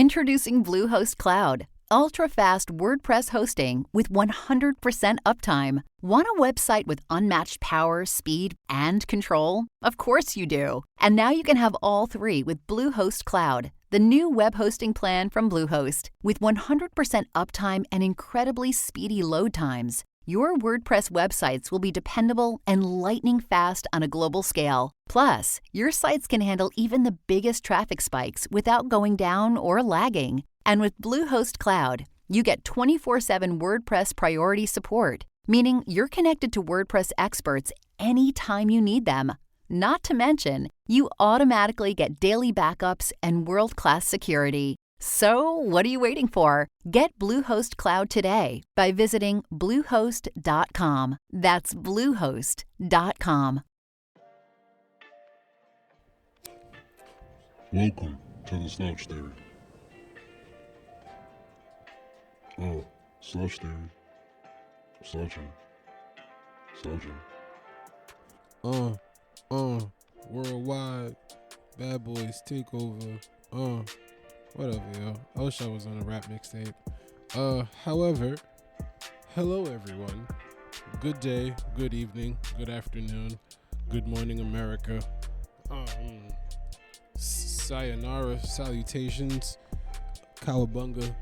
Introducing Bluehost Cloud, ultra-fast WordPress hosting with 100% uptime. Want a website with unmatched power, speed, and control? Of course you do. And now you can have all three with Bluehost Cloud, the new web hosting plan from Bluehost. With 100% uptime and incredibly speedy load times, your WordPress websites will be dependable and lightning fast on a global scale. Plus, your sites can handle even the biggest traffic spikes without going down or lagging. And with Bluehost Cloud, you get 24/7 WordPress priority support, meaning you're connected to WordPress experts anytime you need them. Not to mention, you automatically get daily backups and world-class security. So, what are you waiting for? Get Bluehost Cloud today by visiting Bluehost.com. That's Bluehost.com. Welcome to the Slouch Theory. Oh, Slouch Theory. Slouching. Worldwide, Bad Boys Takeover, whatever, yo. I wish I was on a rap mixtape. However, hello everyone. Good day, good evening, good afternoon, good morning, America. Sayonara, salutations, Cowabunga.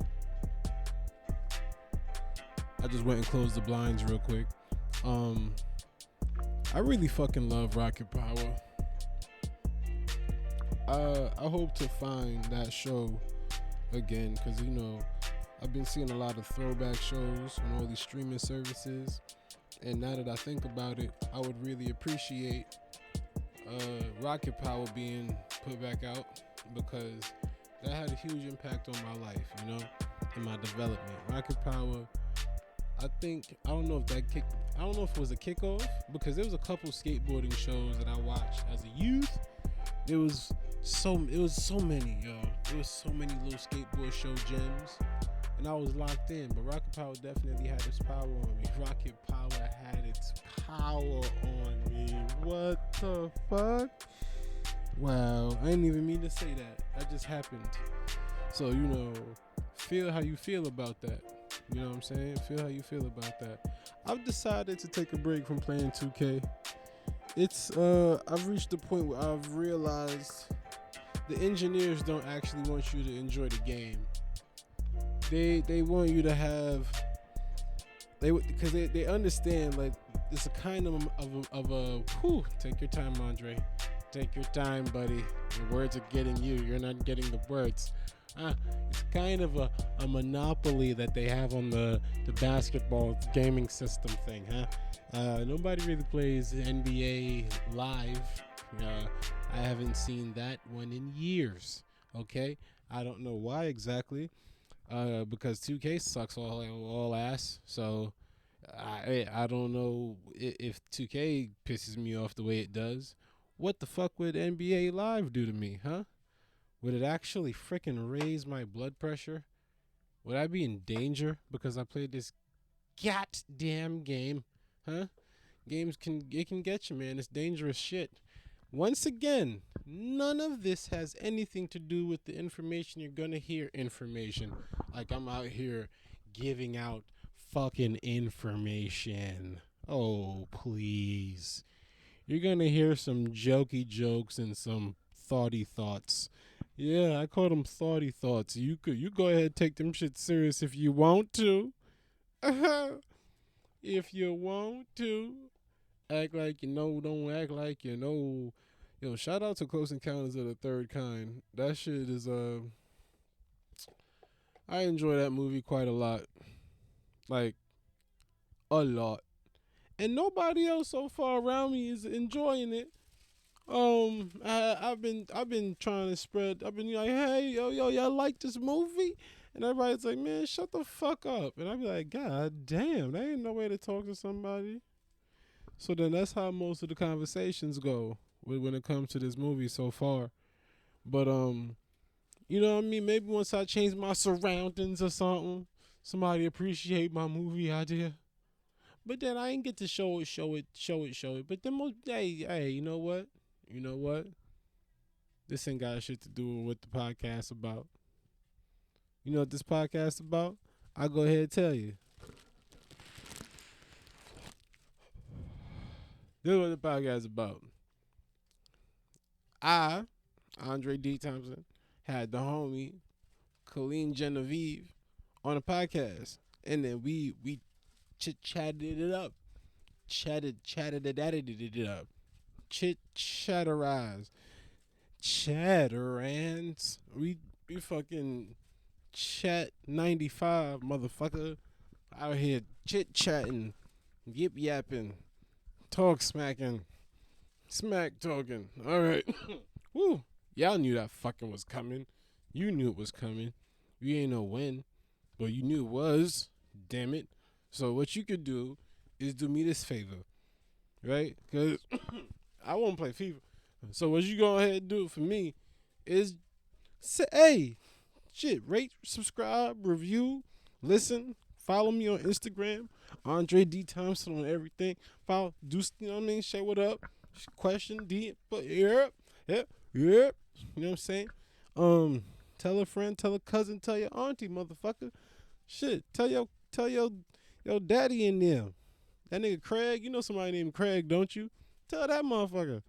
I just went and closed the blinds real quick. I really fucking love Rocket Power. I hope to find that show again, because I've been seeing a lot of throwback shows on all these streaming services, and now that I think about it, I would really appreciate Rocket Power being put back out, because that had a huge impact on my life, in my development. Rocket Power, I don't know if it was a kickoff, because there was a couple skateboarding shows that I watched as a youth. It was so many, yo. It was so many little skateboard show gems, and I was locked in. But Rocket Power definitely had its power on me. Rocket Power had its power on me. What the fuck? Wow, I didn't even mean to say that. That just happened. So, feel how you feel about that. You know what I'm saying? Feel how you feel about that. I've decided to take a break from playing 2K. I've reached the point where I've realized the engineers don't actually want you to enjoy the game. They want you to have, because they understand, like, it's a kind of a take your time, Andre. Take your time, buddy. The words are getting you. You're not getting the words. It's kind of a monopoly that they have on the basketball gaming system thing, huh? Nobody really plays NBA Live. I haven't seen that one in years. Okay, I don't know why exactly. Because 2K sucks all ass. So I don't know if 2K pisses me off the way it does. What the fuck would NBA Live do to me, huh? Would it actually freaking raise my blood pressure? Would I be in danger because I played this goddamn game? Huh? Games can get you, man. It's dangerous shit. Once again, none of this has anything to do with the information you're gonna hear. Information. Like I'm out here giving out fucking information. Oh, please. You're gonna hear some jokey jokes and some thoughty thoughts. Yeah, I call them thoughty thoughts. You go ahead and take them shit serious if you want to. If you want to. Act like you know, don't act like you know. Yo, shout out to Close Encounters of the Third Kind. That shit is I enjoy that movie quite a lot. Like a lot. And nobody else so far around me is enjoying it. I've been trying to spread. I've been like, hey, yo, y'all like this movie? And everybody's like, man, shut the fuck up. And I'd be like, God damn, there ain't no way to talk to somebody. So then that's how most of the conversations go when it comes to this movie so far. But you know what I mean? Maybe once I change my surroundings or something, somebody appreciate my movie idea. But then I ain't get to show it. But then hey, you know what? This ain't got shit to do with what the podcast about. You know what this podcast about? I'll go ahead and tell you. This is what the podcast is about. I, Andre D. Thompson, had the homie Colleen Genevieve on a podcast. And then we chatted it up. Chatted it up. Chatterized. Chatterans. We fucking chat 95, motherfucker. Out here chit chatting, yip yapping, talk smacking, smack talking. All right. Woo. Y'all knew that fucking was coming. You knew it was coming. You ain't know when, but you knew it was. Damn it. So what you could do is do me this favor, right? Because I won't play FIFA. So what you go ahead and do for me is say, hey, shit, rate, subscribe, review, listen, follow me on Instagram, Andre D. Thompson on everything. Follow, do, you know what I mean? Say what up, question, D, but yeah. You know what I'm saying? Tell a friend, tell a cousin, tell your auntie, motherfucker. Shit, tell your daddy in there. That nigga Craig, you know somebody named Craig, don't you? Tell that motherfucker.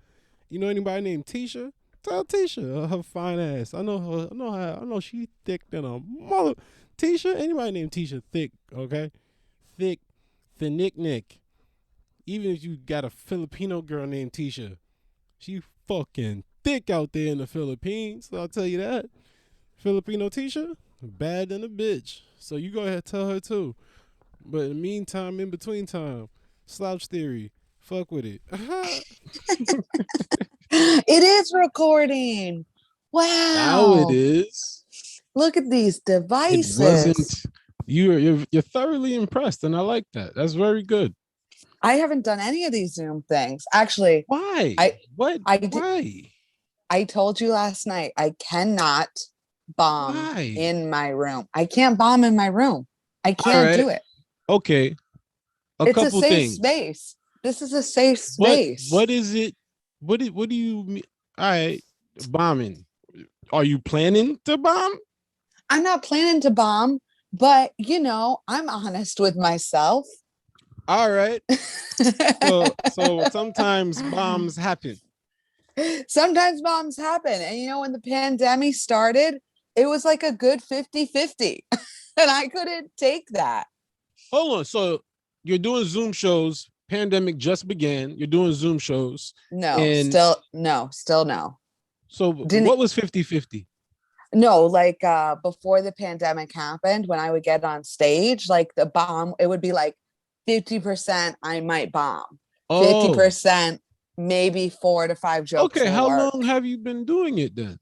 You know anybody named Tisha? Tell Tisha, her fine ass. I know her. I know she thick than a mother. Tisha, anybody named Tisha thick, okay? Thick, the nick. Even if you got a Filipino girl named Tisha, she fucking thick out there in the Philippines. So I'll tell you that. Filipino Tisha, bad than a bitch. So you go ahead and tell her too. But in the meantime, in between time, slouch theory, fuck with it. It is recording. Wow. Now it is. Look at these devices. It wasn't. You're thoroughly impressed, and I like that. That's very good. I haven't done any of these Zoom things. Actually, Why? Why? I told you last night I cannot bomb in my room. I can't bomb in my room. I can't do it. Okay. It's a safe space. This is a safe space. What is it? What do you mean? All right, bombing. Are you planning to bomb? I'm not planning to bomb, but you know, I'm honest with myself. All right. So sometimes bombs happen. Sometimes bombs happen. And you know, when the pandemic started, it was like a good 50-50. And I couldn't take that. Hold on. So you're doing Zoom shows. Pandemic just began. You're doing Zoom shows. Still no. So what was 50-50? No, like before the pandemic happened, when I would get on stage, like the bomb, it would be like 50% I might bomb. 50%, maybe 4 to 5 jokes. Okay, how long have you been doing it then?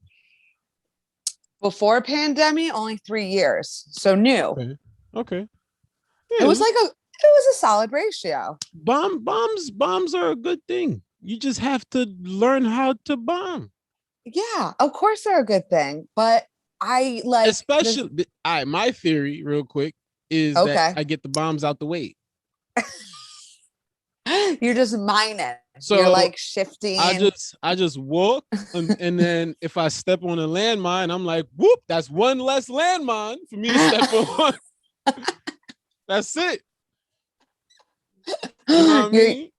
Before pandemic, only 3 years. So new. Okay. Yeah, it was a solid ratio. Bombs are a good thing. You just have to learn how to bomb. Yeah, of course they're a good thing, but I like especially my theory real quick is that I get the bombs out the way. You're just mining. So you're like shifting. I just walk and then if I step on a landmine, I'm like, whoop, that's one less landmine for me to step on. That's it. You know what I mean?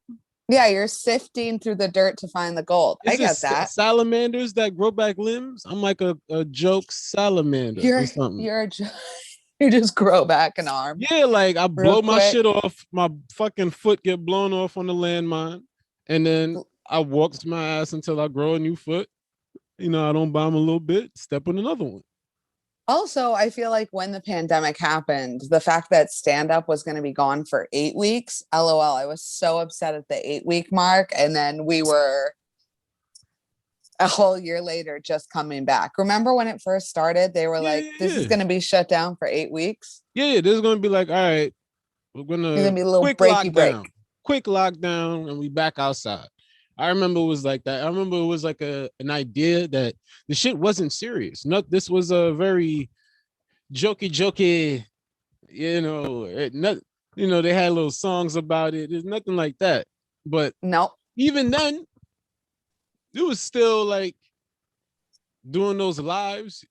Yeah, you're sifting through the dirt to find the gold. I get that. Salamanders that grow back limbs. I'm like a joke salamander or something. You just grow back an arm. Yeah, like I blow my shit off. My fucking foot get blown off on the landmine. And then I walk my ass until I grow a new foot. You know, I don't bomb a little bit, step on another one. Also, I feel like when the pandemic happened, the fact that stand-up was going to be gone for 8 weeks, LOL, I was so upset at the 8-week mark. And then we were a whole year later just coming back. Remember when it first started, they were this is going to be shut down for 8 weeks? Yeah, this is going to be like, all right, we're going to be a little breaky break. Quick lockdown, and we back outside. I remember it was like that. I remember it was like an idea that the shit wasn't serious. This was a very jokey, you know, they had little songs about it. There's nothing like that. But no, even then, it was still like doing those lives.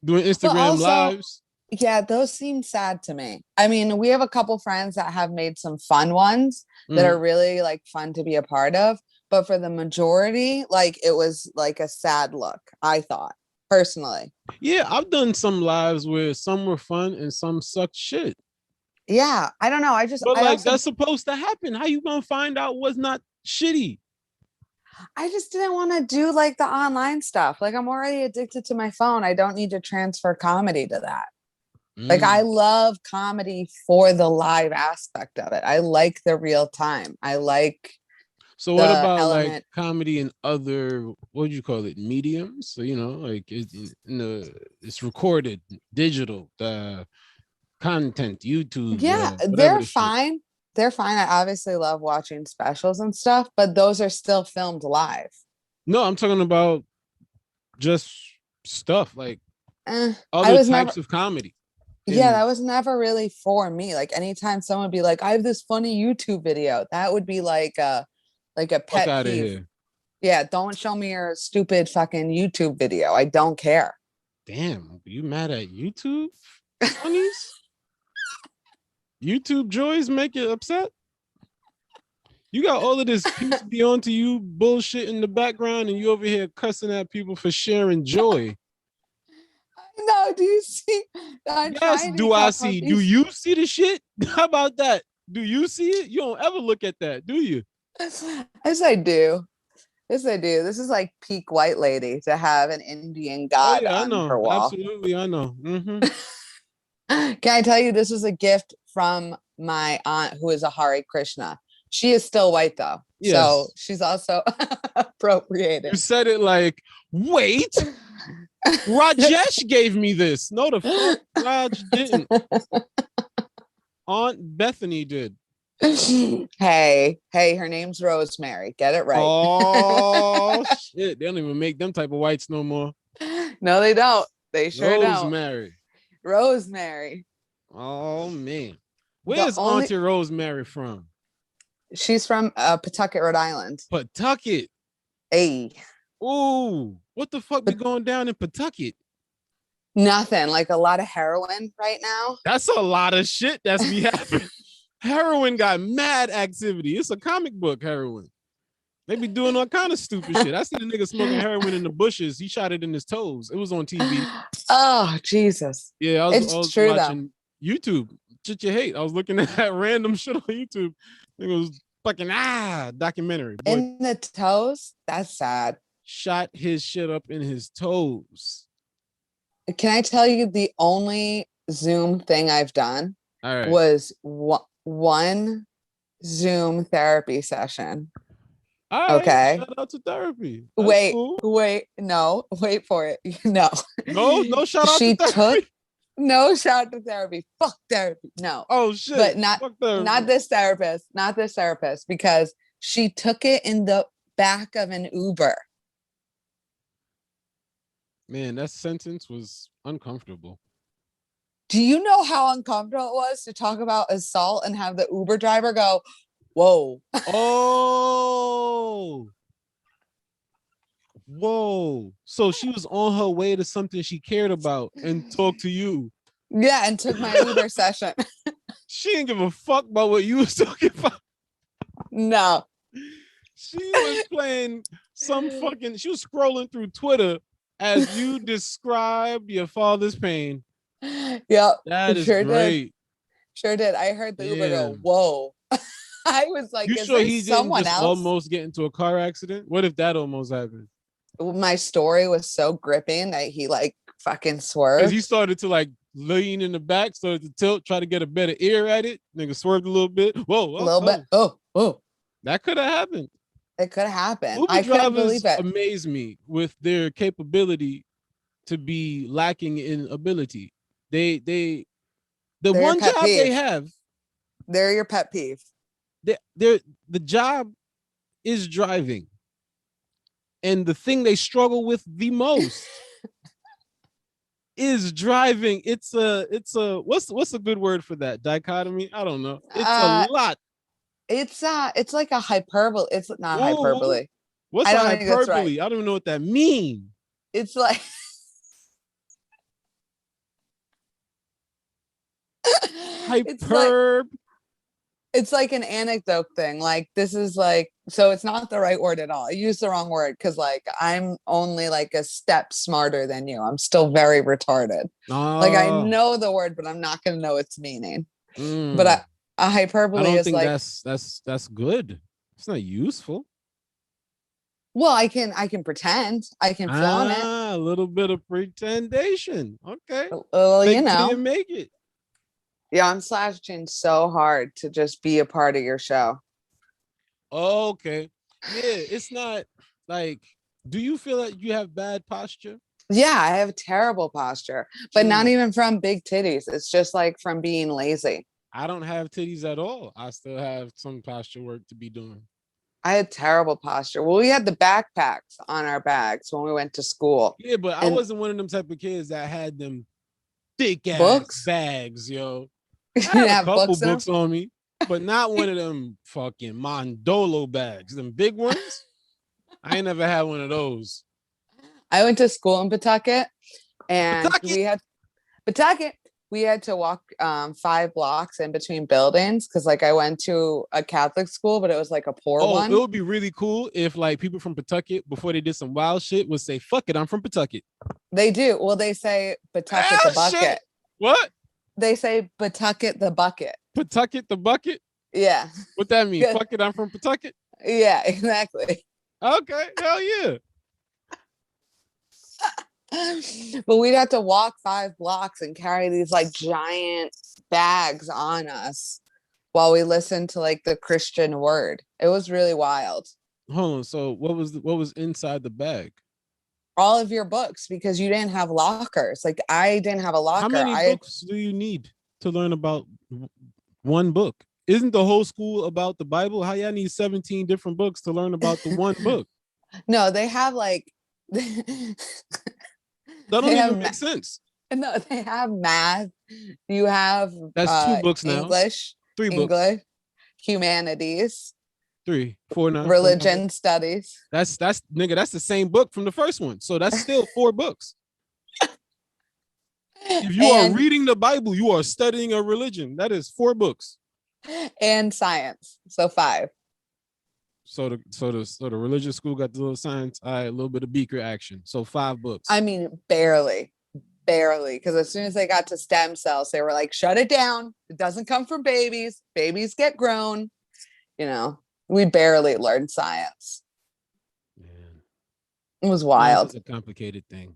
doing But Instagram also, lives. yeah, those seem sad to me. I mean, we have a couple friends that have made some fun ones that are really like fun to be a part of. But for the majority, like it was like a sad look, I thought personally. Yeah, I've done some lives where some were fun and some sucked shit. Yeah, I don't know. But I like also, that's supposed to happen. How you gonna find out what's not shitty? I just didn't want to do like the online stuff. Like I'm already addicted to my phone. I don't need to transfer comedy to that. Like I love comedy for the live aspect of it. I like the real time. I like So what the about like element. comedy and other, what would you call it, mediums? So you know, like it's recorded, digital, content, YouTube, Yeah, whatever they're the shit. fine. They're fine. I obviously love watching specials and stuff, but those are still filmed live. No, I'm talking about just stuff like I other was never, types of comedy. yeah, that was never really for me. Like anytime someone would be like, I have this funny YouTube video, that would be like a Fuck pet out of peeve. here. Yeah, don't show me your stupid fucking YouTube video. I don't care. Damn, you mad at YouTube funnies? YouTube joys make you upset? You got all of this peace be on to you bullshit in the background, and you over here cussing at people for sharing joy. No, do you see? I'm Yes, trying to do I become see? a Do piece- you see the shit? How about that? Do you see it? You don't ever look at that, do you? Yes, I do. Yes, I do. This is like peak white lady to have an Indian god I on know. her wall. Absolutely, I know. Can I tell you, this was a gift from my aunt who is a Hare Krishna. She is still white though. Yes. So she's also You appropriated. said it like, wait, Rajesh gave me this. No, the fuck Raj didn't. Aunt Bethany did. Hey, her name's Rosemary. Get it right. Oh shit. They don't even make them type of whites no more. No, they don't. They sure don't. Rosemary. Rosemary. Oh man. Where's only- Auntie Rosemary from? She's from Pawtucket, Rhode Island. Pawtucket. Hey. Ooh, what the fuck be going down in Pawtucket? Nothing. Like a lot of heroin right now. That's a lot of shit that's be happening. Heroin got mad activity. It's a comic book heroin. They be doing all kind of stupid shit. I seen a nigga smoking heroin in the bushes. He shot it in his toes. It was on TV. Oh, Jesus. Yeah, I was true, watching YouTube. Shit you hate. I was looking at random shit on YouTube. It was fucking documentary. Boy, In the toes? That's sad. shot his shit up in his toes. Can I tell you the only Zoom thing I've done All right. was one Zoom therapy session. All right, Okay. Shout out to therapy. That's Wait, cool. no, wait for it. No. No shout out She to therapy. no shout to therapy. Fuck therapy. No. Oh shit. But not Fuck therapy. not this therapist, because she took it in the back of an Uber. Man, that sentence was uncomfortable. Do you know how uncomfortable it was to talk about assault and have the Uber driver go, whoa? Oh. Whoa. So she was on her way to something she cared about and talked to you. Yeah, and took my Uber session. She didn't give a fuck about what you was talking about. No. She was playing she was scrolling through Twitter as you described your father's pain. Yep. That is sure great. did. Sure did. I heard the Uber go, Damn. whoa. I was like, You is sure there he didn't someone just else? almost get into a car accident? What if that almost happened? My story was so gripping that he like fucking Because swerved. he started to like lean in the back, started to tilt, try to get a better ear at it. Nigga swerved a little bit. Whoa, A little bit. Oh. That could have happened. It could happen. Uber I couldn't drivers believe it. amaze me with their capability to be lacking in ability. The They're one pet job they peeve. have, They're your pet peeve. the job is driving. And the thing they struggle with the most is driving. It's a what's a good word for that? Dichotomy? I don't know. It's a lot. It's like a hyperbole. It's not Ooh. hyperbole. What's I a don't think that's hyperbole? right. I don't even know what that means. It's like Hyperb. It's like an anecdote thing. Like this is like, so it's not the right word at all. I used the wrong word because like I'm only like a step smarter than you. I'm still very retarded. Like I know the word, but I'm not going to know its meaning. But a hyperbole I don't is think like that's good. It's not useful. well, I can pretend. I can flaunt it. A little bit of pretendation. Okay. Well, Fake you till know. you make it. Yeah, I'm slashing so hard to just be a part of your show. Okay. Yeah, it's not like, do you feel like you have bad posture? Yeah, I have terrible posture, but not even from big titties. It's just like from being lazy. I don't have titties at all. I still have some posture work to be doing. I had terrible posture. Well, we had the backpacks on our bags when we went to school. Yeah, but I wasn't one of them type of kids that had them thick ass books bags, yo. you I had a have couple books, books on me, but not one of them fucking Mondolo bags. Them big ones. I ain't never had one of those. I went to school in Pawtucket, and Pawtucket? we had Pawtucket. We had to walk 5 blocks in between buildings because, like, I went to a Catholic school, but it was like a poor one. It would be really cool if, like, people from Pawtucket, before they did some wild shit, would say, "Fuck it, I'm from Pawtucket." They do. Well, they say Pawtucket the bucket. Shit. What? They say Pawtucket the bucket. Pawtucket the bucket? Yeah. What that mean? Fuck it, I'm from Pawtucket? Yeah, exactly. Okay, hell yeah. But we'd have to walk 5 blocks and carry these like giant bags on us while we listened to like the Christian word. It was really wild. Hold on. So what was inside the bag? All of your books, because you didn't have lockers. Like I didn't have a locker. How many books do you need to learn about one book? Isn't the whole school about the Bible? How y'all need 17 different books to learn about the one book? No, they have like that don't even make sense. No, they have math. You have that's 2 books now. English, 3 books. English, humanities, 3, 4 now. religion studies. That's nigga. That's the same book from the first one. So that's still 4 books. If you are reading the Bible, you are studying a religion. That is 4 books. And science, so 5. So the religious school got the little science, a little bit of beaker action. So 5 books. I mean, barely, because as soon as they got to stem cells, they were like, "Shut it down! It doesn't come from babies. Babies get grown." You know, we barely learned science. Man, it was wild. It's a complicated thing.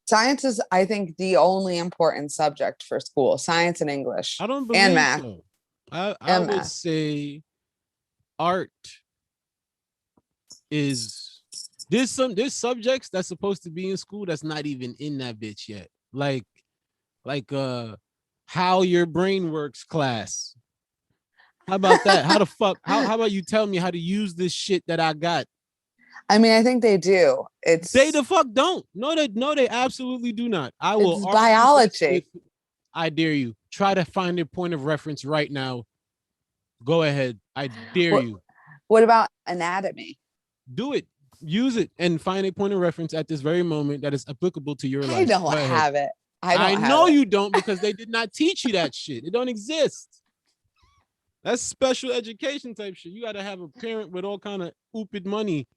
Science is, I think, the only important subject for school. Science and English. I don't believe and math. So. I would say art is there's subjects that's supposed to be in school that's not even in that bitch yet. Like how your brain works class. How about that? How the fuck? How about you tell me how to use this shit that I got? I mean, I think they do. They the fuck don't. No, they absolutely do not. I will. It's biology. I dare you. Try to find a point of reference right now. Go ahead. I dare you. What about anatomy? Do it. Use it and find a point of reference at this very moment that is applicable to your life. I don't have it. I know you don't, because they did not teach you that shit. It don't exist. That's special education type shit. You got to have a parent with all kind of oopid money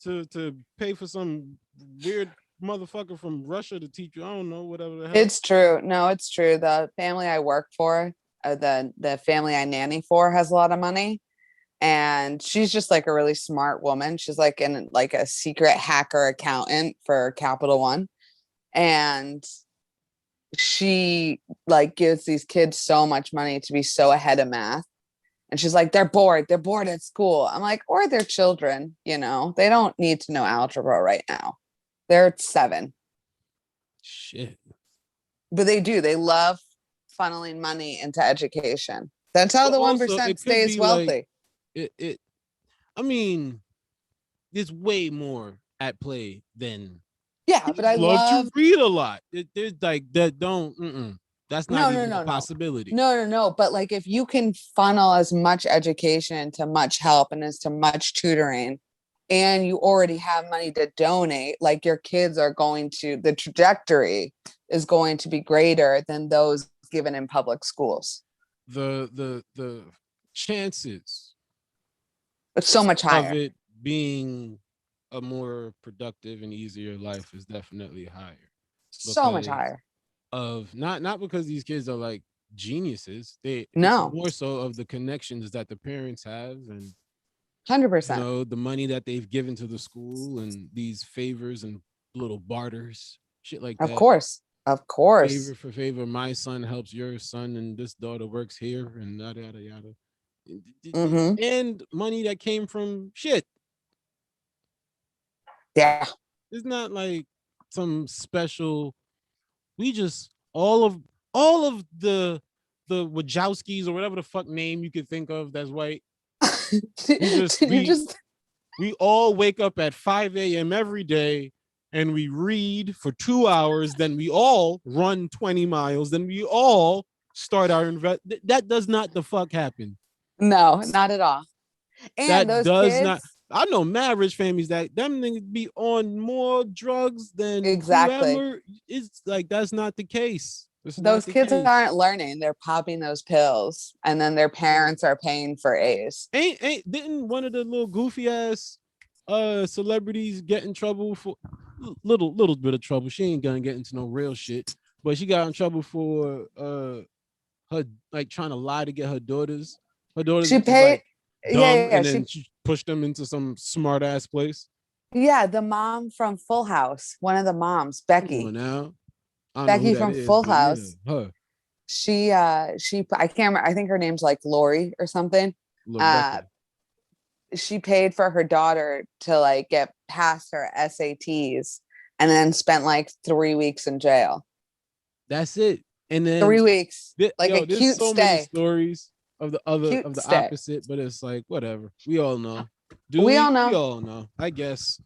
to pay for some weird motherfucker from Russia to teach you. I don't know, whatever the hell. It's true. No, it's true. The family I work for, the family I nanny for, has a lot of money, and she's just like a really smart woman. She's like a secret hacker accountant for Capital One, and she like gives these kids so much money to be so ahead of math. And she's like, they're bored at school. I'm like, or they're children, you know, they don't need to know algebra right now. They're 7. Shit. But they do. They love funneling money into education. That's how the 1% stays wealthy. Like, I mean, there's way more at play than. Yeah, but I love to read a lot. There's like that. That's not even a possibility. No. But like, if you can funnel as much education to much help and as to much tutoring, and you already have money to donate, like your kids are going to, the trajectory is going to be greater than those given in public schools. The chances It's so much of higher. it being a more productive and easier life is definitely higher. So much because higher. Of not because these kids are like geniuses. It's No. more so of the connections that the parents have, and 100%. the money that they've given to the school and these favors and little barters, shit like Of that. course. Of course. Favor for favor. My son helps your son, and this daughter works here, and yada yada yada. Mm-hmm. And money that came from shit. Yeah. It's not like some special. We just all of the Wachowskis or whatever the fuck name you could think of that's white. We all wake up at 5 a.m. every day and we read for 2 hours. Then we all run 20 miles. Then we all start our invest. That does not the fuck happen. No, not at all. And That those does kids, not. I know mad rich families that them niggas be on more drugs than Exactly. whoever. It's like that's not the case. those kids aren't learning. They're popping those pills, and then their parents are paying for A's. Didn't one of the little goofy ass celebrities get in trouble for little bit of trouble? She ain't gonna get into no real shit, but she got in trouble for her like trying to lie to get her daughters. Her daughters She paid. like, dumb, Yeah. and then she pushed them into some smart ass place. Yeah, the mom from Full House, one of the moms, Becky. Come on now. Becky from Full House. Yeah, her. She I can't remember. I think her name's like Lori or something. She paid for her daughter to like get past her SATs and then spent like 3 weeks in jail. That's it. And then 3 weeks. Like a there's cute so stay. many stories of the opposite, but it's like whatever. We all know. We all know. We all know. I guess.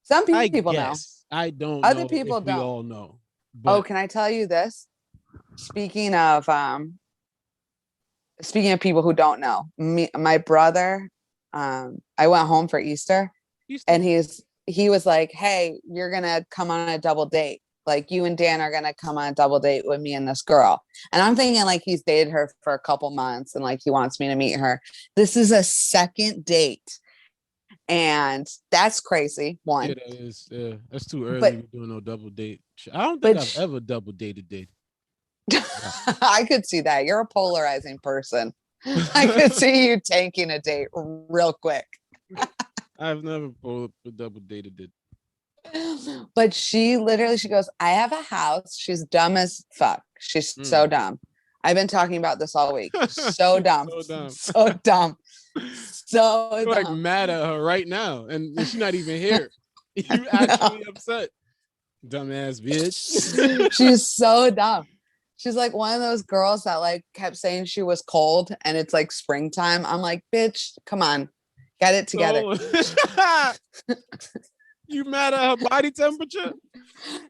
Some people know. I don't Other know people if don't. We all know. But can I tell you this? Speaking of people who don't know, my brother, I went home for Easter. And he was like, hey, you're gonna come on a double date. Like you and Dan are gonna come on a double date with me and this girl. And I'm thinking like he's dated her for a couple months and like he wants me to meet her. This is a second date. And that's crazy. One. Yeah, that is. Yeah, that's too early to be doing no double date. I don't think I've ever double dated. I could see that. You're a polarizing person. I could see you taking a date real quick. I've never pulled up a double dated it. But she goes, I have a house. She's dumb as fuck. She's so dumb. I've been talking about this all week. So dumb. So dumb. You're like mad at her right now, and she's not even here. You actually upset. Dumbass bitch. She's so dumb. She's like one of those girls that like kept saying she was cold and it's like springtime. I'm like, bitch, come on. Get it together. You mad at her body temperature?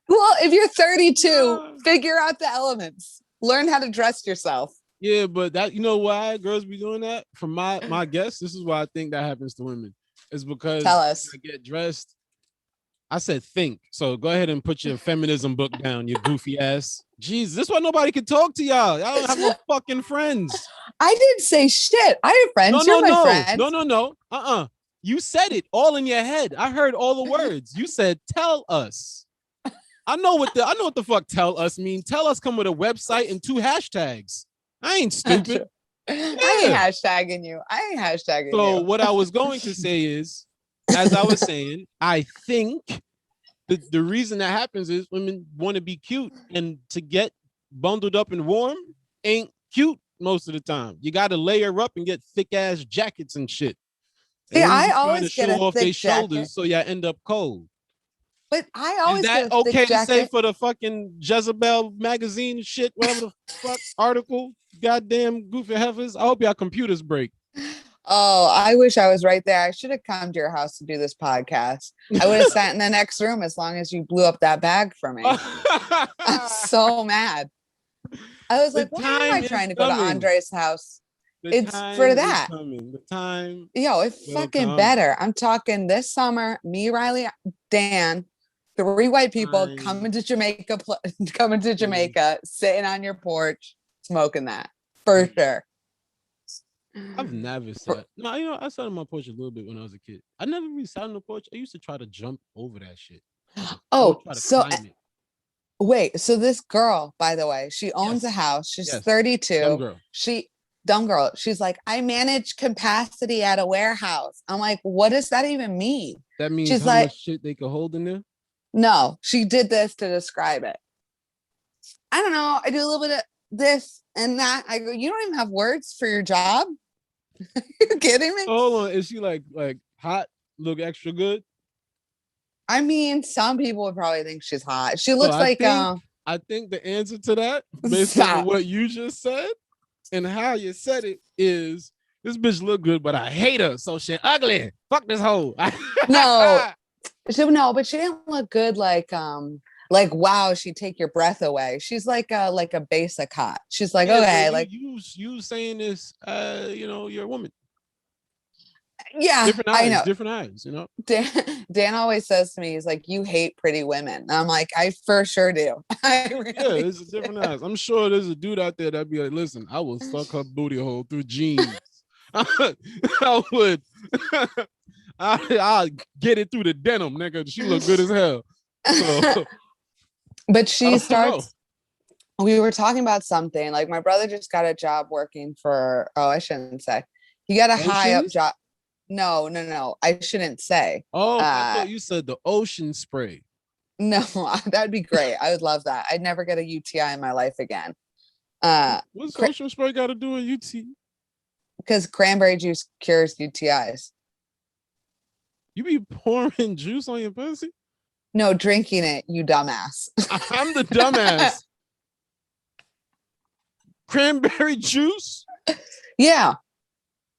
Well, if you're 32, figure out the elements. Learn how to dress yourself. Yeah, but that, you know why girls be doing that? From my guess, this is why I think that happens to women. Is because tell us. They get dressed. I said think. So go ahead and put your feminism book down, you goofy ass. Jeez, this is why nobody can talk to y'all. Y'all don't have no fucking friends. I didn't say shit. I have friends. You're my friend. No. You said it all in your head. I heard all the words. You said tell us. I know what the fuck tell us mean. Tell us come with a website and 2 hashtags. I ain't stupid. I ain't hashtagging you. So what I was going to say is, as I was saying, I think the reason that happens is women want to be cute, and to get bundled up and warm ain't cute most of the time. You got to layer up and get thick ass jackets and shit. See, I always get a thick shoulders, so you end up cold. But I always is that okay to say for the fucking Jezebel magazine shit, whatever the fuck article? Goddamn goofy heifers. I hope y'all computers break. Oh, I wish I was right there. I should have come to your house to do this podcast. I would have sat in the next room as long as you blew up that bag for me. I'm so mad. I was like, why am I trying to go to Andre's house? It's for that. The time. Yo, it's fucking better. I'm talking this summer, me, Riley, Dan, 3 white people Fine. coming to Jamaica, sitting on your porch, smoking that for sure. I've never sat. No, you know, I sat on my porch a little bit when I was a kid. I never really sat on the porch. I used to try to jump over that shit. I would Oh, try to so climb it. wait, so this girl, by the way, she owns a Yes. house. She's Yes. 32. Dumb girl. Dumb girl. She's like, I manage capacity at a warehouse. I'm like, what does that even mean? That means She's how like, much shit they could hold in there. no, she did this to describe it. I don't know. I do a little bit of this and that. I go, you don't even have words for your job? You kidding me? Hold on, is she like hot? Look extra good? I mean, some people would probably think she's hot. She So looks like I think the answer to that, based on Stop. what you just said and how you said it, is this bitch look good, but I hate her, so she ugly. Fuck this hoe. no, but she didn't look good like wow, she'd take your breath away. She's like a basic hot. She's like, Yeah, okay, so like you saying this, you know, you're a woman. yeah, Different eyes, I know. different eyes, you know. Dan always says to me, he's like, you hate pretty women. And I'm like, I for sure do. I really Yeah, it's a different eyes. I'm sure there's a dude out there that'd be like, listen, I will suck her booty hole through jeans. I would. I'll get it through the denim, nigga. She look good as hell. So, but she starts. know. We were talking about something like my brother just got a job working for. Oh, I shouldn't say. He got a high up Oceans? job. No. I shouldn't say. Oh, I thought you said the ocean spray. No, that'd be great. I would love that. I'd never get a UTI in my life again. What's ocean spray got to do with UT? Because cranberry juice cures UTIs. You be pouring juice on your pussy? No, drinking it, you dumbass. I'm the dumbass. Cranberry juice? Yeah.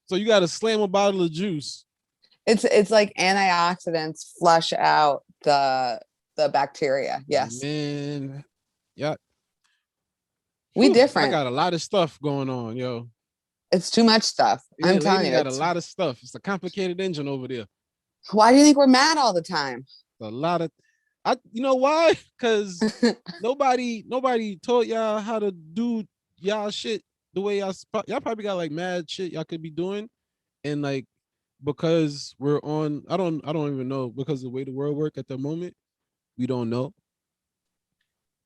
So you got to slam a bottle of juice. It's like antioxidants flush out the bacteria. Yes. Man. Yeah. We Whew, different. I got a lot of stuff going on, yo. It's too much stuff. I'm telling you. Got a lot of stuff. It's a complicated engine over there. Why do you think we're mad all the time? A lot of you know why? Because nobody taught y'all how to do y'all shit the way y'all probably got like mad shit y'all could be doing. And like because we're on, I don't even know, because of the way the world work at the moment, we don't know.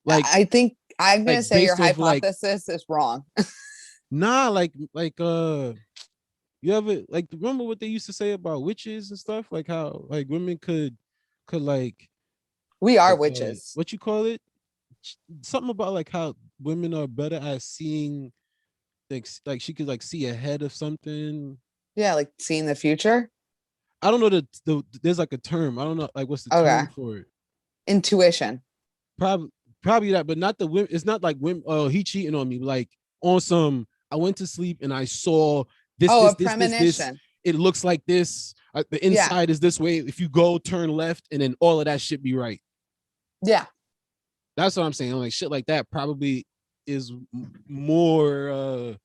Like I think I'm gonna say your based off, hypothesis is wrong. Nah, like you ever like remember what they used to say about witches and stuff? Like how like women could like We are like, witches. what you call it? Something about like how women are better at seeing like she could like see ahead of something. Yeah, like seeing the future. I don't know the there's like a term. I don't know like what's the term for it. Intuition. Probably that, but not the women. It's not like women. Oh, he cheating on me. Like on some. I went to sleep and I saw this. Oh, this, a premonition. This. It looks like this. The inside is this way. If you go, turn left, and then all of that should be right. Yeah, that's what I'm saying. Like shit like that probably is more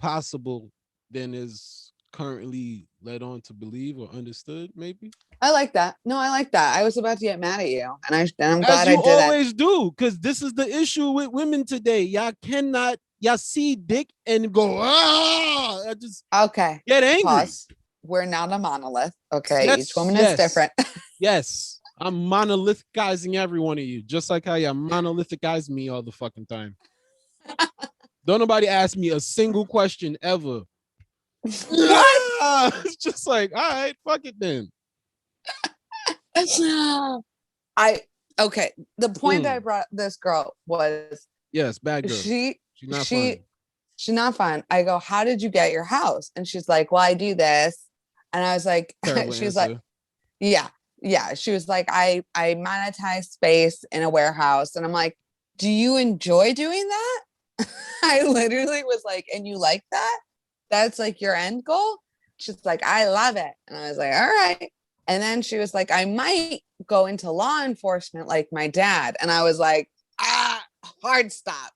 possible than is currently led on to believe or understood. Maybe. I like that. No, I like that. I was about to get mad at you, and I'm glad As you I did always do, because this is the issue with women today. Y'all see dick and go, I just okay. Get angry. Pause. We're not a monolith. Okay. Yes, each woman is different. Yes. I'm monolithicizing every one of you, just like how you monolithicize me all the fucking time. Don't nobody ask me a single question ever. It's just like, all right, fuck it then. Okay. The point that I brought this girl was yes, bad girl. She's not fine. I go, how did you get your house? And she's like, well, I do this. And I was like, she's like, yeah. She was like, I monetize space in a warehouse. And I'm like, do you enjoy doing that? I literally was like, and you like that? That's like your end goal? She's like, I love it. And I was like, all right. And then she was like, I might go into law enforcement like my dad. And I was like, hard stop.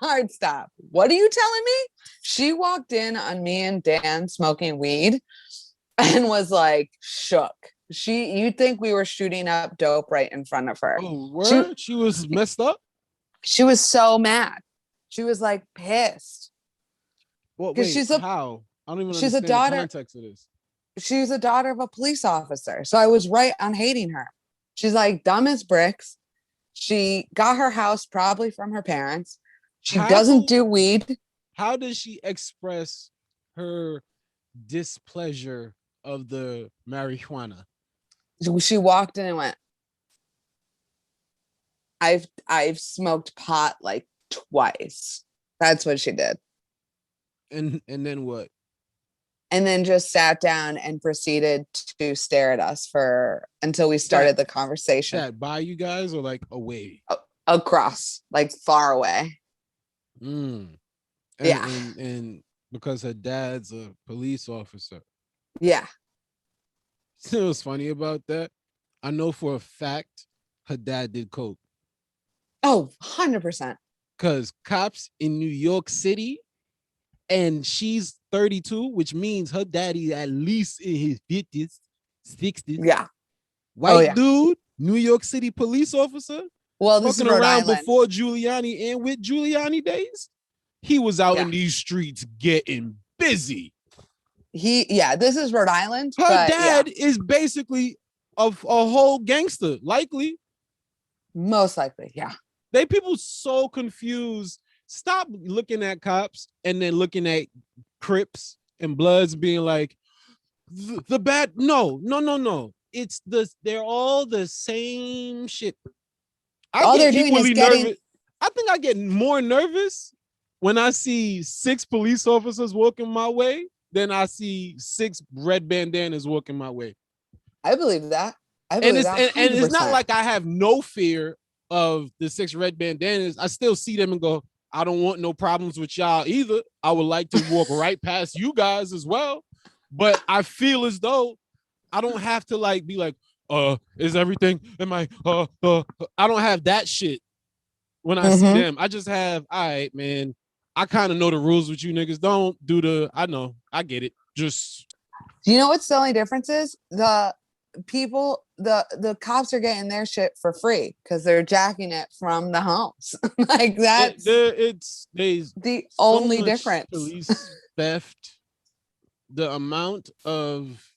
What are you telling me? She walked in on me and Dan smoking weed and was like shook. You'd think we were shooting up dope right in front of her. Oh, She word? She was messed up? she was so mad. She was like pissed. Well, Because wait, how? I don't even she's a understand the daughter. context of this. She's a daughter of a police officer. So I was right on hating her. She's like dumb as bricks. She got her house probably from her parents. She doesn't do weed. How does she express her displeasure of the marijuana? She walked in and went, I've smoked pot like twice. That's what she did. And then what? And then just sat down and proceeded to stare at us until we started the conversation. That by you guys or like away? Across, like far away. And, Yeah. And because her dad's a police officer. Yeah. You know what's funny about that? I know for a fact her dad did coke. Oh, 100%. Because cops in New York City, and she's 32, which means her daddy at least in his 50s, 60s. Yeah. White dude, New York City police officer. Well, this is fucking Rhode around Island. before Giuliani and with Giuliani days. He was out in these streets getting busy. This is Rhode Island. Her dad is basically a whole gangster, likely. Most likely, yeah. People so confused. Stop looking at cops and then looking at Crips and Bloods being like, the bad. No. It's they're all the same shit. All they're doing is nervous. I think I get more nervous when I see 6 police officers walking my way than I see 6 red bandanas walking my way. I believe that. And it's not like I have no fear of the 6 red bandanas. I still see them and go, I don't want no problems with y'all either. I would like to walk right past you guys as well. But I feel as though I don't have to like be like, is everything? Am I I don't have that shit when I see them. I just have, all right, man. I kind of know the rules with you niggas. Don't do I know. I get it. Just you know what's the only difference is? The people, the cops are getting their shit for free because they're jacking it from the homes. Like that's the only difference. Police theft, the amount of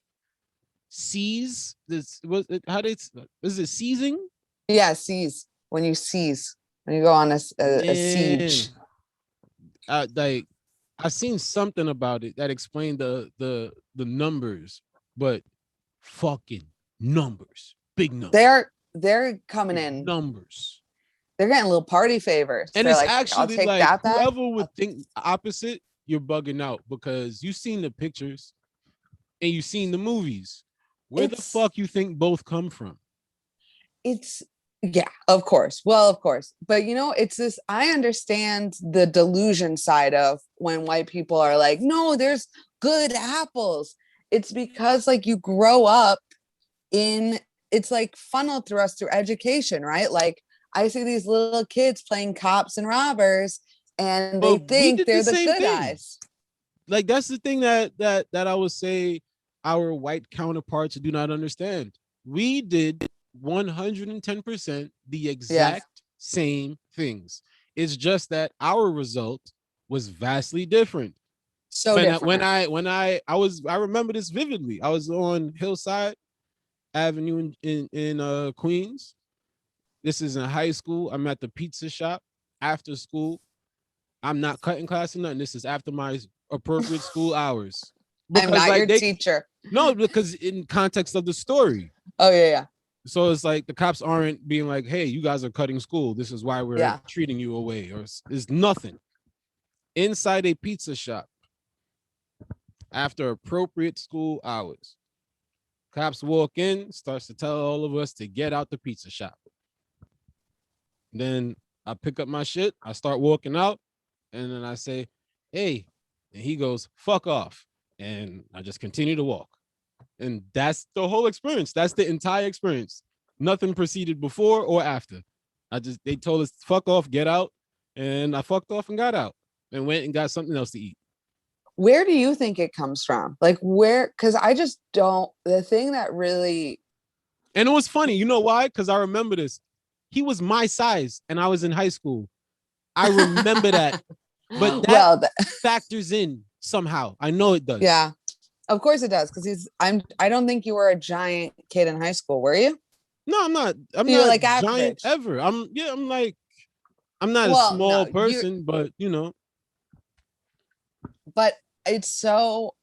seize is it seizing? Yeah, seize. When you go on a siege. Like I seen something about it that explained the numbers, but fucking numbers, big numbers. They're coming in numbers. They're getting little party favors. And they're it's like, actually I'll take like that back. whoever would think opposite, you're bugging out because you've seen the pictures and you've seen the movies. Where the fuck you think both come from? Yeah, of course. Well, of course. But it's this, I understand the delusion side of when white people are like, no, there's good apples. It's because like you grow up it's like funneled through us through education, right? Like I see these little kids playing cops and robbers and they think they're the good guys. Like that's the thing that I would say our white counterparts do not understand. We did 110% the exact same things. It's just that our result was vastly different. So different. I remember this vividly. I was on Hillside Avenue in Queens. This is in high school. I'm at the pizza shop after school. I'm not cutting class or nothing. This is after my appropriate school hours. Because, I'm not your teacher. No, because in context of the story. Oh, yeah. So it's like the cops aren't being like, hey, you guys are cutting school. This is why we're treating you away. Or it's nothing. Inside a pizza shop after appropriate school hours. Cops walk in, starts to tell all of us to get out the pizza shop. Then I pick up my shit. I start walking out. And then I say, hey. And he goes, fuck off. And I just continue to walk. And that's the whole experience. That's the entire experience. Nothing proceeded before or after. They told us, fuck off, get out. And I fucked off and got out and went and got something else to eat. Where do you think it comes from? Like because I just don't, the thing that really And it was funny. You know why? Because I remember this. He was my size and I was in high school. I remember that. But that factors in somehow. I know it does. Yeah. Of course it does. Because I don't think you were a giant kid in high school, were you? No, I'm not. You're not like giant average. ever. I'm not a small person, but you know. But it's so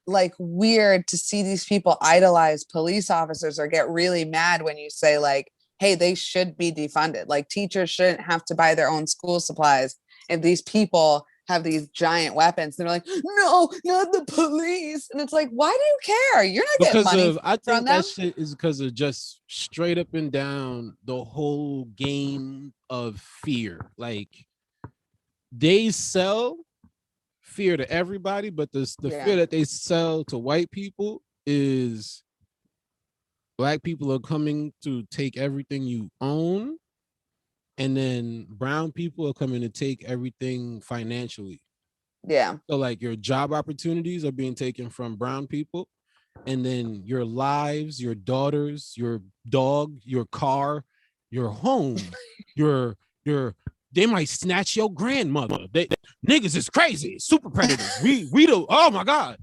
like weird to see these people idolize police officers or get really mad when you say like, hey, they should be defunded. Like teachers shouldn't have to buy their own school supplies if these people have these giant weapons. They're like, no, not the police. And it's like, why do you care? You're not getting money I think from them. that shit is because of just straight up and down the whole game of fear. Like they sell fear to everybody, but the fear that they sell to white people is black people are coming to take everything you own, and then brown people are coming to take everything financially. Yeah. So like your job opportunities are being taken from brown people, and then your lives, your daughters, your dog, your car, your home, your they might snatch your grandmother. Niggas is crazy, super predators. We do. Oh my God.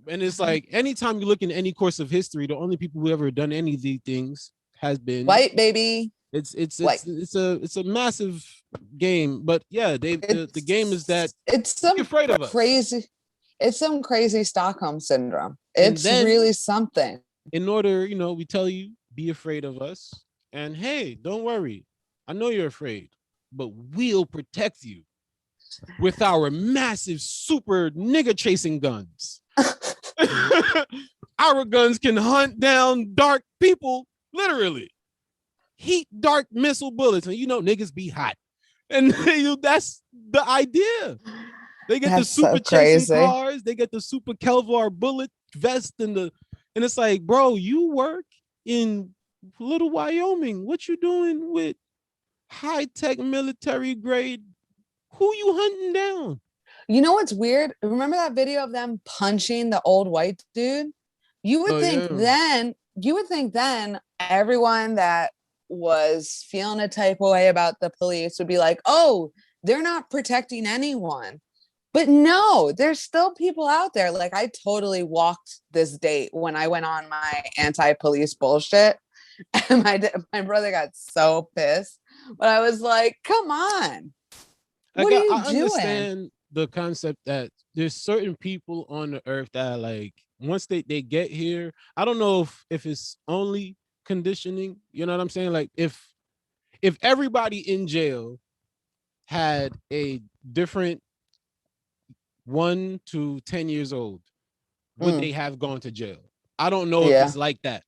And it's like anytime you look in any course of history, the only people who ever done any of these things has been white, baby. It's a massive game, but yeah, the game is that it's some afraid of us. Crazy. It's some crazy Stockholm syndrome. It's really something. In order, we tell you be afraid of us, and hey, don't worry, I know you're afraid, but we'll protect you with our massive super nigga chasing guns. Our guns can hunt down dark people, literally. Heat dark missile bullets, and niggas be hot, and that's the idea. They get the super chasing cars, they get the super Kelvar bullet vest, and it's like, bro, you work in Little Wyoming. What you doing with high-tech military grade? Who you hunting down? You know what's weird? Remember that video of them punching the old white dude? You would think then everyone that was feeling a type of way about the police would be like, oh, they're not protecting anyone. But no, there's still people out there. Like I totally walked this date when I went on my anti-police bullshit. And my brother got so pissed. But I was like, come on. What are you doing? I understand the concept that there's certain people on the earth that like once they get here, I don't know if it's only conditioning, you know what I'm saying? Like if everybody in jail had a different 1 to 10 years old, would they have gone to jail? I don't know if it's like that.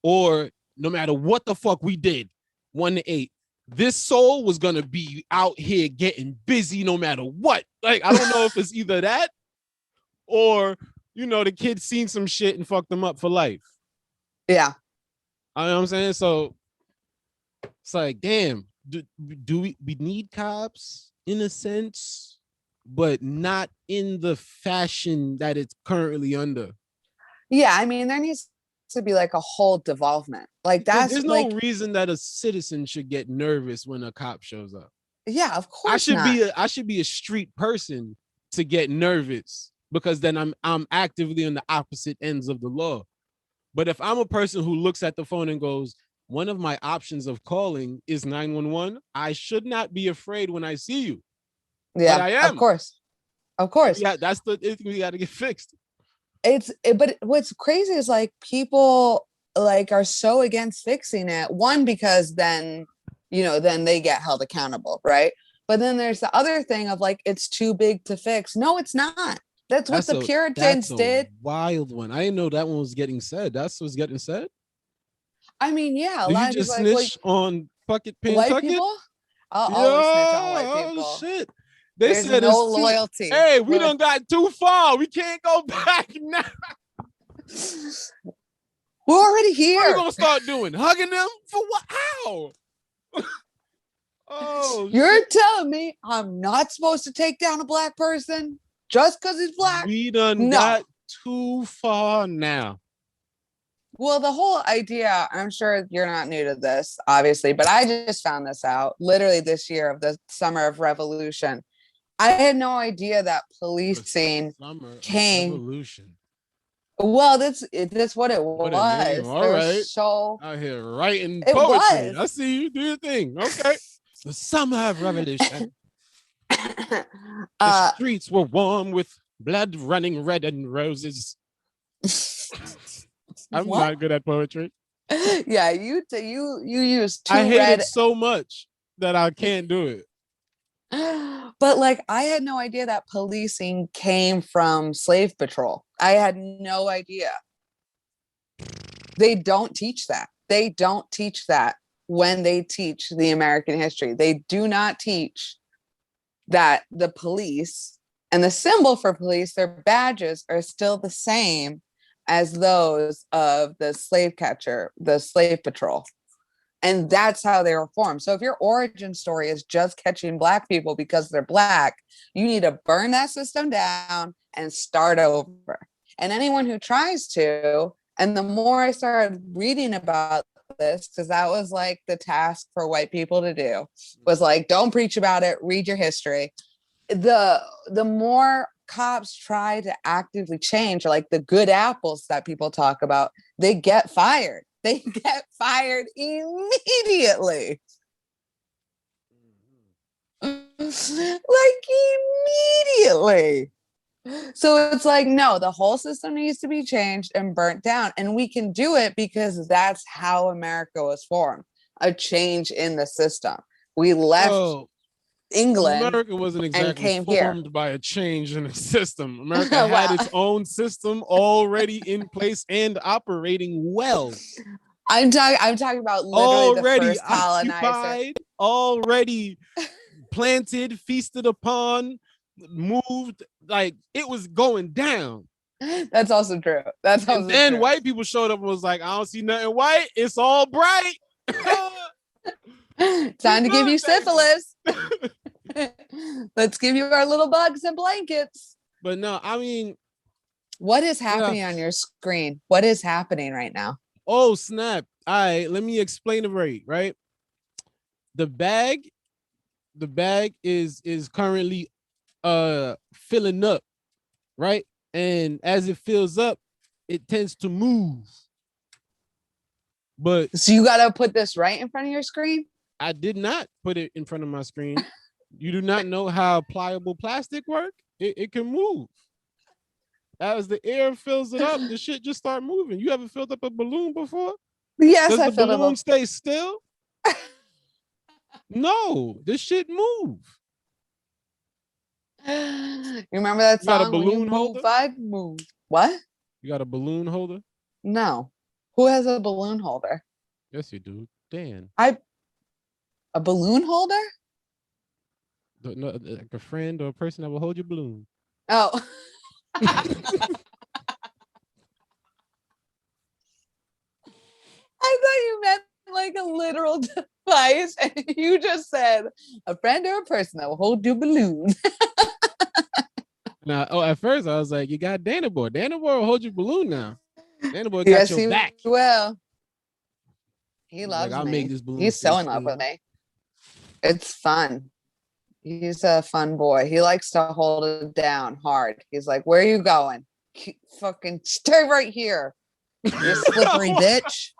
Or no matter what the fuck we did, 1 to 8, this soul was gonna be out here getting busy no matter what. Like I don't know if it's either that or the kid seen some shit and fucked them up for life. Yeah. You know what I'm saying? So it's like, damn, do we need cops in a sense, but not in the fashion that it's currently under? Yeah, I mean, there needs to be like a whole devolvement. Like that's there's no reason that a citizen should get nervous when a cop shows up. Yeah, of course. I should be a street person to get nervous because then I'm actively on the opposite ends of the law. But if I'm a person who looks at the phone and goes, one of my options of calling is 911, I should not be afraid when I see you. Yeah, but I am. Of course. Yeah, that's the thing we got to get fixed. But what's crazy is like people like are so against fixing it. One, because then they get held accountable, right? But then there's the other thing of like it's too big to fix. No, it's not. That's what the Puritans did. Wild one. I didn't know that one was getting said. That's what's getting said. I mean, yeah. Did you just snitch on Puckett Pentucket? White people? I'll always snitch on white people. Oh shit. There's no loyalty. Hey, we done got too far. We can't go back now. We're already here. What are we gonna start doing? Hugging them? For what? How? Oh, you're telling me I'm not supposed to take down a black person just because he's black? We done got too far now. Well, the whole idea, I'm sure you're not new to this, obviously, but I just found this out literally this year of the summer of revolution. I had no idea that policing Summer of came. revolution. Well, that's what it What a name. was. All There right. was so Out here writing it poetry. was. I see you. Do your thing. Okay. The summer of revolution. The streets were warm with blood running red and roses. I'm What? not good at poetry. Yeah, you used two I hate red. it so much that I can't do it. But like, I had no idea that policing came from slave patrol. I had no idea. They don't teach that. They don't teach that when they teach the American history. They do not teach that the police and the symbol for police, their badges are still the same as those of the slave catcher, the slave patrol. And that's how they were formed. So if your origin story is just catching Black people because they're Black, you need to burn that system down and start over. And anyone who tries to, and the more I started reading about this, because that was like the task for white people to do, was like, don't preach about it, read your history. The more cops try to actively change, or like the good apples that people talk about, they get fired. They get fired immediately. Like immediately. So it's like, no, the whole system needs to be changed and burnt down. And we can do it because that's how America was formed. A change in the system. We left England. America wasn't exactly came formed here. by a change in the system. America had its own system already in place and operating well. I'm talking about literally Already the first colonizer. occupied, already planted, feasted upon, moved, like it was going down. That's also true. That's also and then true. White people showed up and was like, I don't see nothing white. It's all bright. Time to give you syphilis. Let's give you our little bugs and blankets. But no, I mean, what is happening on your screen? What is happening right now? Oh, snap. All right, let me explain it right. The bag is currently filling up, right? And as it fills up, it tends to move. But so you gotta put this right in front of your screen? I did not put it in front of my screen. You do not know how pliable plastic work? It can move. As the air fills it up, the shit just start moving. You ever filled up a balloon before? Yes, Does I the filled up. balloon stay still? No, this shit move. You remember that song? You got a balloon holder? I move. What? You got a balloon holder? No. Who has a balloon holder? Yes, you do. Dan. A balloon holder? No, like a friend or a person that will hold your balloon. Oh. I thought you meant like a literal device, and you just said a friend or a person that will hold your balloon. Now, at first I was like, you got Dana Boy. Dana Boy will hold your balloon now. Dana Boy got your back. Well, he loves I'll me. make this balloon. He's so in love with me. It's fun. He's a fun boy. He likes to hold it down hard. He's like, where are you going? Fucking stay right here. You slippery bitch.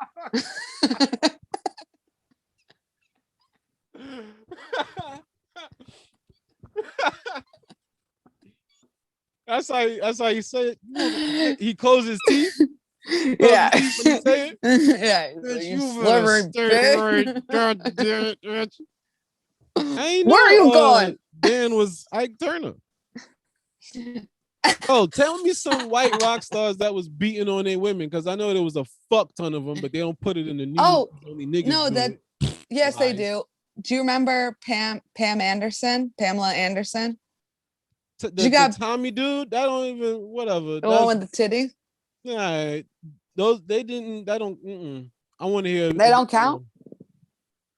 That's how you say it. He closed his teeth. Yeah. His teeth when he say it. Yeah. You slippery bitch. God damn it, bitch. Where are you going? Dan was Ike Turner. Oh, tell me some white rock stars that was beating on their women, because I know there was a fuck ton of them, but they don't put it in the news. Oh, only niggas no, do that it. yes, they Lies. do. Do you remember Pamela Anderson? The Tommy dude, that don't even whatever. The one with the titties? Yeah, those they didn't. That don't. I want to hear. They don't count?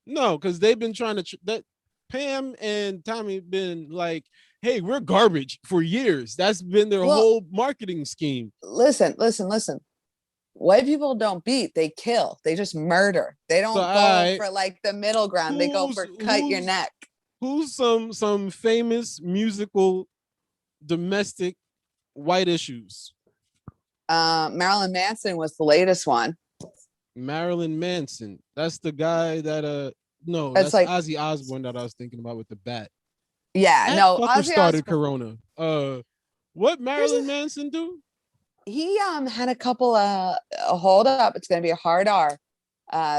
No, because they've been trying to. That Pam and Tommy been like, hey, we're garbage for years. That's been their whole marketing scheme. Listen. white people don't beat, they kill. They just murder. They don't go for like the middle ground. They go for cut your neck. Who's some famous musical domestic white issues? Marilyn Manson was the latest one. Marilyn Manson. That's the guy that no, It's that's like Ozzy Osbourne that I was thinking about with the bat. Yeah, That no, fucker Ozzy started Osbourne. Corona. What Marilyn Manson do? He had a couple of hold up. It's gonna be a hard R.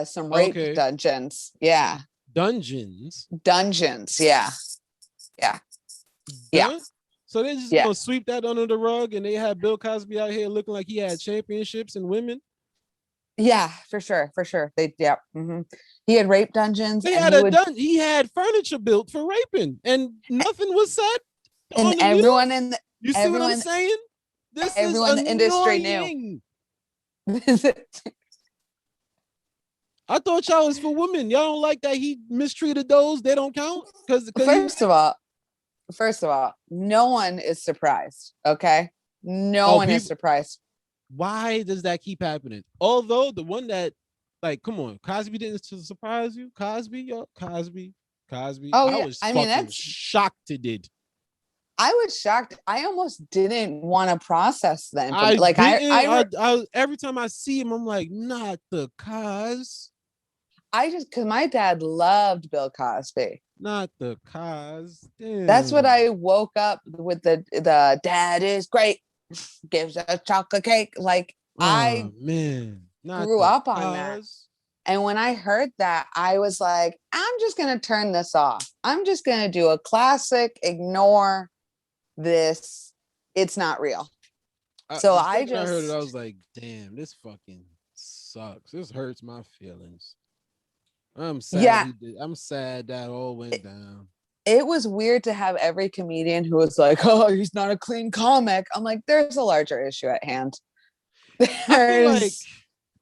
Some rape dungeons. Yeah. Dungeons. Yeah. So they just gonna sweep that under the rug, and they had Bill Cosby out here looking like he had championships in women. Yeah, for sure. They He had rape dungeons. He had furniture built for raping, and nothing was said. And everyone in the you see what I'm saying? Everyone in the industry knew. I thought y'all was for women. Y'all don't like that he mistreated those? They don't count? Because First of all, no one is surprised. Okay, no one is surprised. Why does that keep happening? Although the one that, like, come on, Cosby didn't surprise you. Cosby. Oh, I was fucking shocked it did. I was shocked. I almost didn't want to process them. I every time I see him, I'm like, not the Cos. Because my dad loved Bill Cosby. Not the Cos. Damn. That's what I woke up with. The dad is great. Gives a chocolate cake. Like, I grew up on that. And when I heard that, I was like, I'm just gonna turn this off. I'm just gonna do a classic ignore this. It's not real. I heard it, I was like, damn, this fucking sucks. This hurts my feelings. I'm sad. Yeah. I'm sad that all went down. It was weird to have every comedian who was like, oh, he's not a clean comic. I'm like, there's a larger issue at hand. I feel like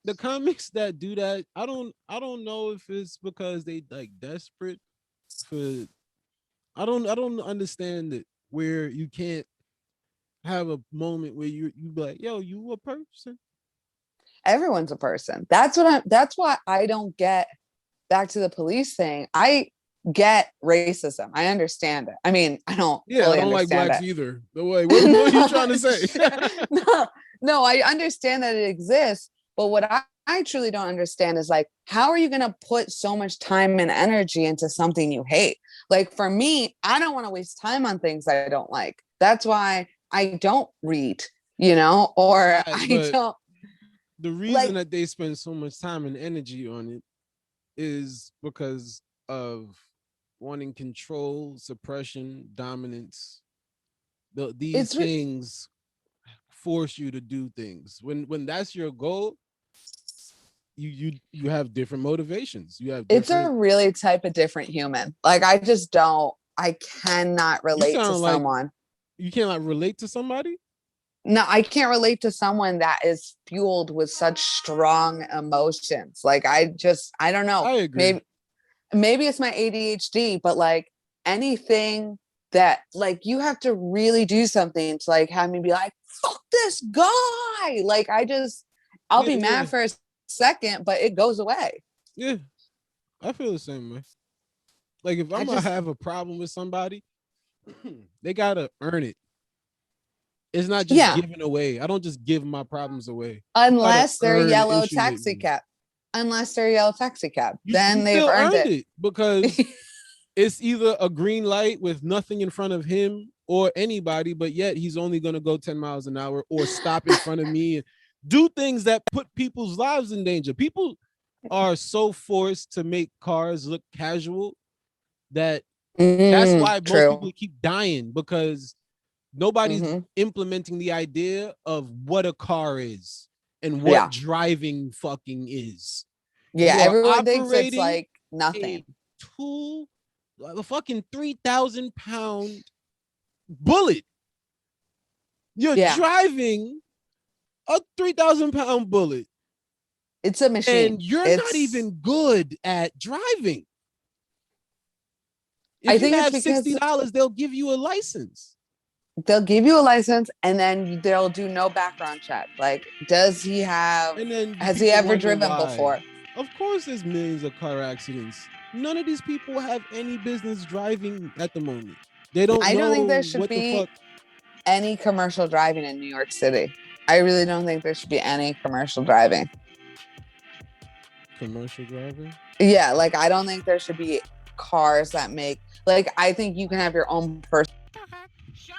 the comics that do that, I don't know if it's because they like desperate for. I don't understand it where you can't have a moment where you be like, yo, you a person. Everyone's a person. That's why I don't get back to the police thing. I get racism. I understand it. I mean, I don't. Yeah, I don't like blacks either. The way. What are you trying to say? No, I understand that it exists, but what I truly don't understand is like, how are you going to put so much time and energy into something you hate? Like for me, I don't want to waste time on things I don't like. That's why I don't read, or I don't. The reason that they spend so much time and energy on it is because of wanting control, suppression, dominance. These things force you to do things. When that's your goal, you have different motivations. It's a really type of different human. Like I cannot relate to someone. You can't like relate to somebody? No, I can't relate to someone that is fueled with such strong emotions. Like I don't know. I agree. Maybe it's my ADHD, but like anything that like you have to really do something to like have me be like, fuck this guy. Like I'll be mad for a second, but it goes away. Yeah. I feel the same way. Like if I'm gonna have a problem with somebody, they gotta earn it. It's not just giving away. I don't just give my problems away. Unless they're yellow taxi cab. Then they've earned it. Because it's either a green light with nothing in front of him or anybody, but yet he's only going to go 10 miles an hour or stop in front of me and do things that put people's lives in danger. People are so forced to make cars look casual that that's why most people keep dying, because nobody's implementing the idea of what a car is and what driving fucking is. Yeah, everyone thinks it's like nothing. A fucking 3,000 pound bullet. You're driving a 3,000 pound bullet. It's a machine. And you're not even good at driving. If I think you have it's because $60, they'll give you a license. they'll give you a license and then they'll do no background check. Like, does he have, And then has he people ever wonder driven why. before? Of course, there's millions of car accidents. None of these people have any business driving at the moment. They don't I know don't think there should what the be fuck. any commercial driving in New York City. I really don't think there should be any commercial driving. Commercial driving? Yeah, like I don't think there should be cars that make, like, I think you can have your own person. Shut